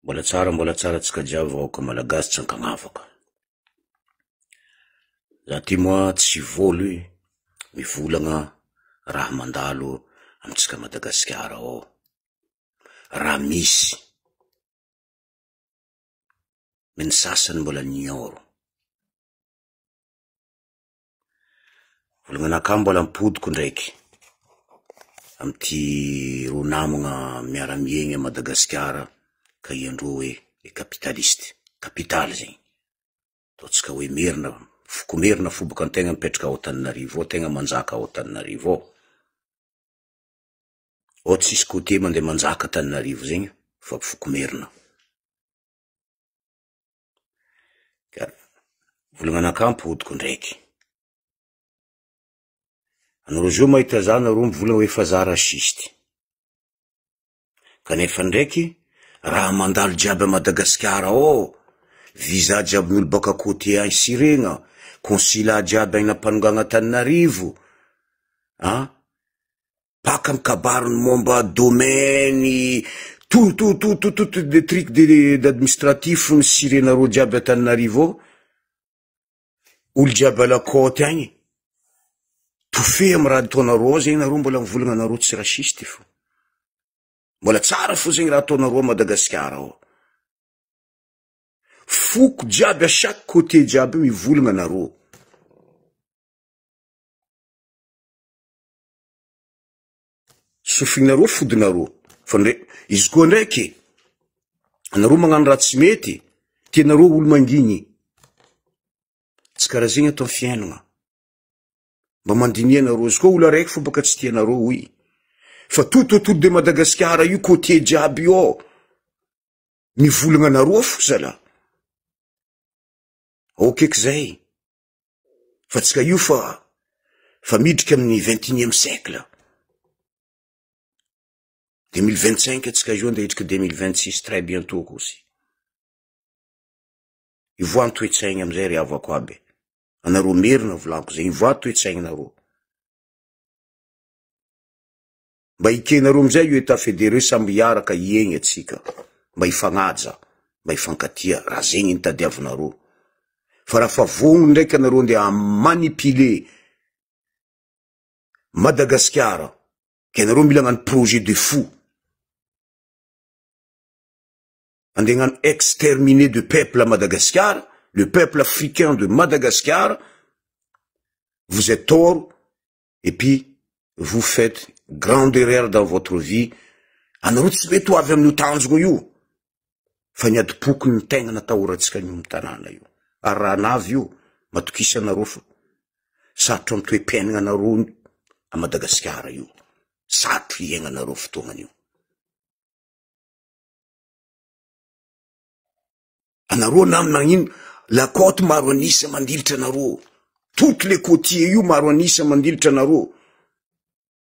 Mbola tsara tsika jiaby vahoaka malagasy tsy ankagnafaka. Za ty moa tsy vôly mivolagna raha mandalo amitsika Madagasikara ao. Raha misy meny sasany mbola nioro. Volagna mbola mipodiko ndraiky amty ro namagna miara-miegny a Madagasikara ka iandro hoe kapitaliste, kapitaly zegny. Ataotsika hoe merina, foko merina fobaka antegna mipetraka ao Antananarivo ao, tegna manjaka ao Antananarivo ao. Ao tsisy côté mandeha manjaka Antananarivo zegny, fa foko merina. Volagnanaka mipodiko ndraiky. Anareo zao mahita za nareo mivolagna hoe fa za rasisty. Kanefa ndraiky, raha mandalo jiaby a Madagasikara ao, visa jiaby n'olo baka côté any Siregna, consulat jiaby agny Nampanongana Antananarivo, paka mikabariny momba domaine, tout des trucs d'administratif sirenareo jiaby Antananarivo ao, olo jiaby ala côte agny, tofé amy raha ataonareo zegny nareo mbola mivolagna nareo tsy rasisty fo. Mbola tsara fo zegny raha ataonareo a Madagasikara ao. Foko jiaby a chaque côté jiaby mivolagna nareo. Sofinareo fodinareo. Fa izy koa ndraiky, anareo magnano raha tsy mety, tianareo olo mangigny. Tsy karaha zegny atao fiainagna. Mba mandinia nareo, izy koa olo araiky fo baka tsy tianareo, oui. Fa tout autour de Madagasikara io côté jiaby ao, mivolagna nareo fo zala. Okek zay. Fa tsika io fa midriky amin'ny 21e siècle. 2025 tsika io andeha hitriky 2026 très bientôt kosi. Ivoany toe-tsaigny amizay ry avako aby. Anareo merina volako zegny, ivoany toe-tsaigny nareo. Mba ikenareo amizay io État fédéré samby iaraka iegny atsika. Mba ifagnaja, mba ifankatia, raha zegny nitadiavinareo. Fa raha fa vogno ndraiky anareo andeha manipulé Madagasikara, ke anareo mila gnano projet de fou. Andeha gnano exterminer de peuple à Madagascar, le peuple africain de Madagascar, vous êtes tort, et puis vous faites grande erreur dans votre vie. Anareo tsy mety ho avy amin'ny tanjogno io, fa niadipoky ny tegna natahorantsika io amy tanàna io. Ary raha navy io, matokisa anareo fa satro amy toe-piainagna anareo a Madagasikara io. Satro iegna anareo fotoagnan'io. Anareo nagnino, la côte maro anisa mandilitra anareo. Toutes les côtiers io maro anisa mandilitra anareo.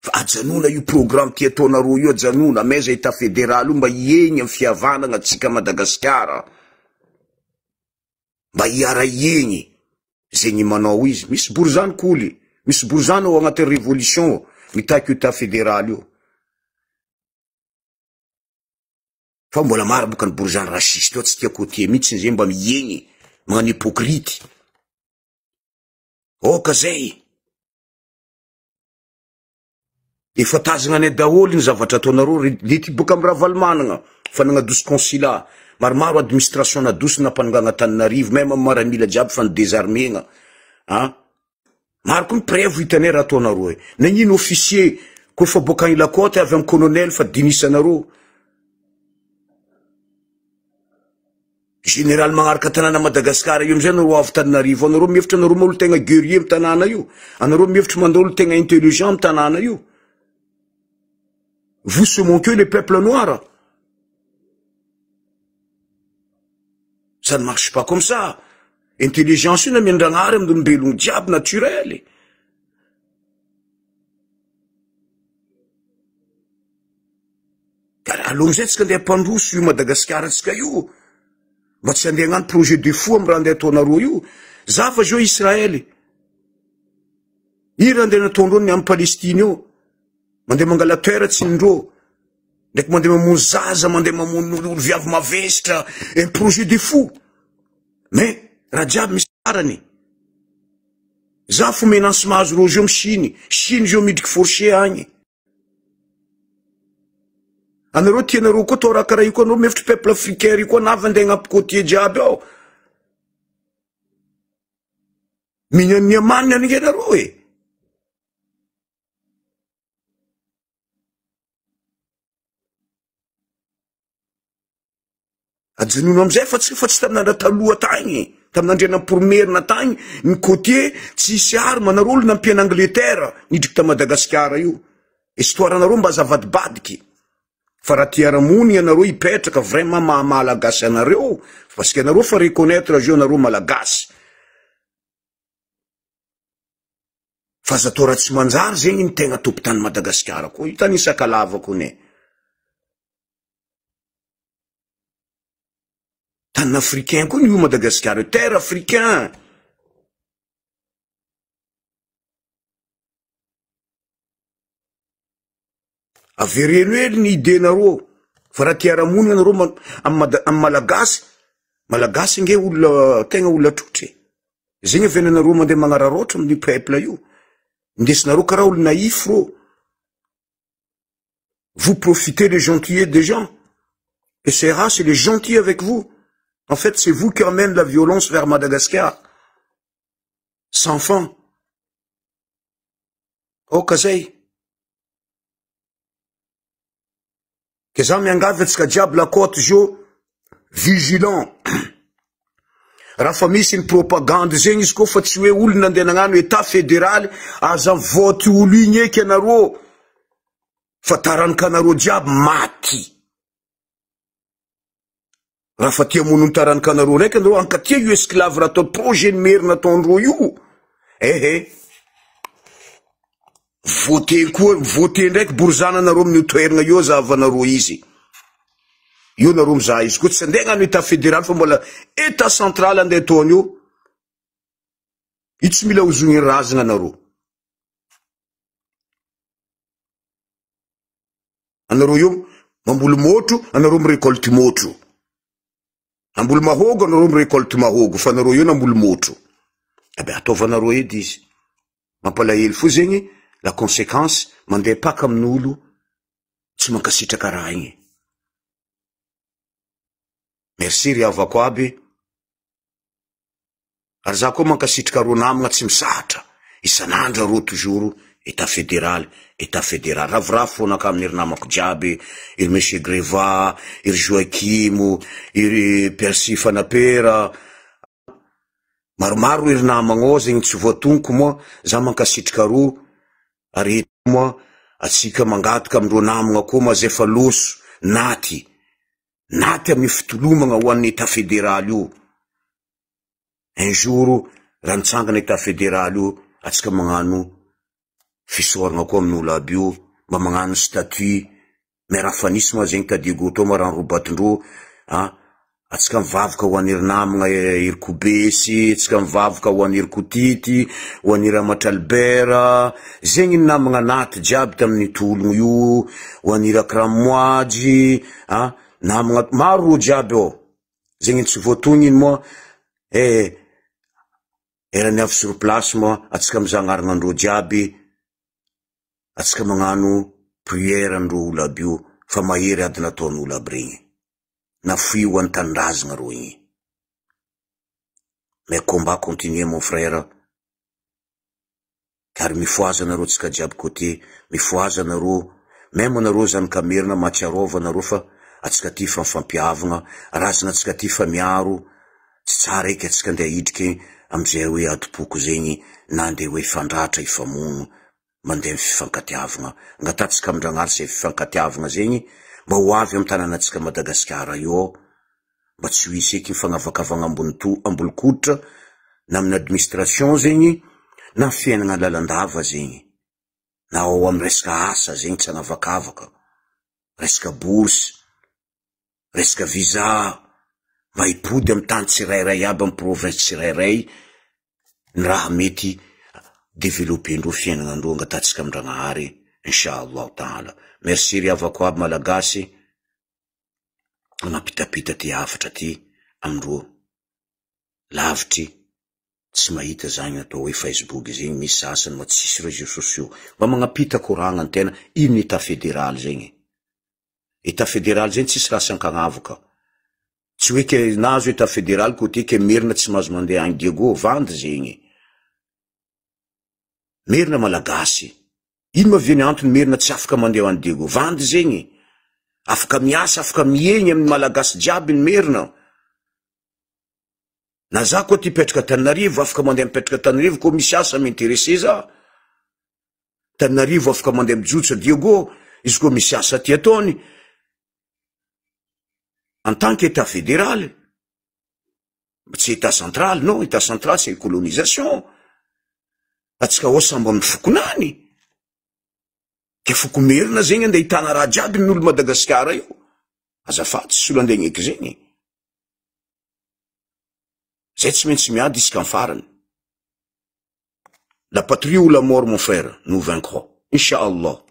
Fa ajanona io programme ty ataonareo io, ajanona ameza État fédéral io mba iegny amy fihavanagna atsika Madagasikara. Mba iara iegny zegny manao izy. Misy borzany koly, misy borzany ao agnatin'ny révolution mitaky État fédéral io. Fa mbola maro boka ny borzany rasiste io, tsy tia côté mihitsy zegny mba miegny, magnano hypocrite. Oka zay. Efa tazagna anay daholo ny zavatra ataonareo, lety boka amy raha valimanagna, fa nagnadoso consulat, maromaro administration nadoso Nampanongana Antananarivo, même amy maramila jiaby fa nidésarmegna. Maro koa ny preuve hitanay raha ataonareo. Nagnino officier, koa fa boka agny Lakote avy amy colonel fa dinisanareo. Général magnaraka tanàna Madagasikara io amizay anareo avy Antananarivo, anareo mihevitra anareo olo tegna guerrier amy tanàna io, anareo mihevitra mandao olo tegna intelligent amy tanàna io. Vous se moquez les peuples noirs. Ça ne marche pas comme ça. Intelligence io na miandragnary amy olombelogno jiaby naturel. Karaha alo amizay tsika andeha mpandroso io Madagasikara tsika io. Mba tsy andeha gnano projet de fou amy raha andeha ataonareo io. Za fa zao Israely. I raha andeha nataondreo ny amy Palestine io. Mandeha mangala toera tsy nindreo. Ndraiky mandeha mamono zaza, mandeha mamono viavy mavesitra, un projet de fou. Mais raha jiaby misy farany. Za fo menansy mahazo rô zio Chine zio midriky forché agny. Anareo tianareo koa tao raha karaha io koa, anareo mefitry peuple africain io koa navy andeha agnampy côtier jiaby ao. Mignaniamanina an'ige anareo e. Ajanono amizay fa tsy tamin'andra taloha tagny, tamin'andriana pormerina tagny, ny côtier tsisy ary manareo olo nampiana Angleterre nidriky ta Madagasikara io. Histoire anareo mba zavadibadiky. Fa raha tiaramony anareo hipetraka vraiment malagasy anareo, parce que anareo fa reconnaître zio anareo malagasy. Fa zato raha tsy manjary zegny ny tegna tompo tany Madagasikara koa, io tany Sakalavako ne. Tany africain koa io Madagasikara, terre africain. Avereno hely ny idénareo, fa raha tiaramony anareo am malagasy, malagasy nge olona tegna olona trotry. Zegny avenanareo mandeha magnararotra amin'ny peuple io. Ndesinareo karaha olo naïf ro. Vous profitez des gentillets des gens. Et ces races, c'est les gentils avec vous. En fait, c'est vous qui emmènez la violence vers Madagascar. Sans fin. Oh, kazay. Que za miangavy tsika jiaby la côte zio, vigilant. Raha fa misy ny propagande zegny izy koa fa tsy hoe olo nandeha nagnano état fédéral, aza vote olo igny eky anareo. Fa taranaka anareo jiaby maty. Raha fa tia mono ny taranaka anareo raiky anareo ankatia io esclave raha atao projet ny merina ataondreo io. Vote ndraiky borizana anareo amin'ny toerana io zahavanareo izy. Io nareo mizaha izy koa tsy andeha gnano état fédéral fa mbola état central andeha taony io. Io tsy mila hozogny razagna anareo. Anareo io mamboly motro, anareo mirecolte motro. Amboly mahogo, anareo mirecolte mahogo, fa anareo io namboly motro. Ataovanareo edy izy. Mampalahelo fo zegny, la conséquence, mandeha paka amin'olo, tsy mankasitraka raha igny. Merci ry havako aby. Ary za koa mankasitraka ro namagna tsy misahatra. Isan'andro ro toujours état fédéral, état fédéral. Ravoravo fonaka amin'ny ry namako jiaby, iry Monsieur Greva, iry Joachim, iry Percy Fanapera. Maromaro iry namagna zegny tsy voatonoko moa, za mankasitraka ro, ary moa, atsika mangataka amindro namagna koa ma zay fa loso, naty amin'ny fitolomagna ho an'ny état fédéral io. Un jour, raha nitsangana état fédéral io, atsika magnano fisoragna koa amin'olo aby io, mba magnano statut, mais raha fa nisy moa zegny tadigo to marano robatondro, atsika mivavaka ho an'iry namagna iry Kobesy, atsika mivavaka ho an'iry Kotity, ho an'iry Amatralbert, zegny ny namagna naty jiaby tamin'ny tologno io, ho an'iry Akramoadry, namagna maro jiaby ao. Zegny tsy voatogny iny moa, era ny avy sur place moa, atsika mizagnarana andro jiaby, atsika magnano prière andro olo aby io, fa mahery ady nataon'olo aby regny. Na fuio an'ny tandrazagna ro igny. Mais combat continue mon frère. Car mifoaza anareo tsika jiaby côté, mifoaza anareo, même anareo zany kamerina matsiarova anareo fa atsika ty fa mifampiavagna, razana atsika ty fa miaro, tsy tsara eky atsika andeha hidriky amizay hoe adopoko zegny, na andeha hoe fandratra ifamono, mandeha amin'ny fifankatiavagna. Ngatatsika amindragnary zay fifankatiavagna zegny, mba ho avy amin'ny tanànatsika Madagasikara io, mba tsy ho hisy eky mifagnavakavagna ambony koditra, na amin'ny administration zegny, na fiainagna lalandava zegny, na ao amin'ny resaka asa zegny tsy agnavakavaka, resaka bourse, resaka visa, mba hipody amin'ny tany tsirairay aby, amin'ny province tsirairay, ny raha mety développer ndro fiainagnandro ngatatsika amindragnahary, inshallah ta'ala. merci ry havako aby malagasy mampitapita ty hafatra ty amindro lavitry tsy mahita zany atao hoe Facebook zegny, misy sasany ma tsisy réseaux sociaux mba magnapita koragna ny tena ino état fédéral zegny. État fédéral zegny tsisy raha sankagnavoka, tsy hoe ke nazo état fédéral côté ke merina tsy mahazo mandeha agny Diego vandy zegny. Merina malagasy, ino maviany antony merina tsy afaka mandeha agny Diego vandy zegny, afaka miasa afaka miegny amin'ny malagasy jiaby ny merina. Na za koa ty petraka Tananarivo afaka mandeha mipetraka Tananarivo ko misy asa m'intéressé za. Tananarivo afaka mandeha mijotsa Diego izy ko misy asa ty ataony. En tant qu'État fédéral, tsy État central, non, État central c'est colonisation. Atsika ao samba amin'ny fokonany. Ke foko merina zegny andeha hitana raha jiaby n'olo Madagasikara io. Azafady tsy solo andeha gneky zegny. Zay tsy maintsy miady isika amin'ny farany. La patrie ou la mort mon frère, nous vaincrons. Inch'Allah.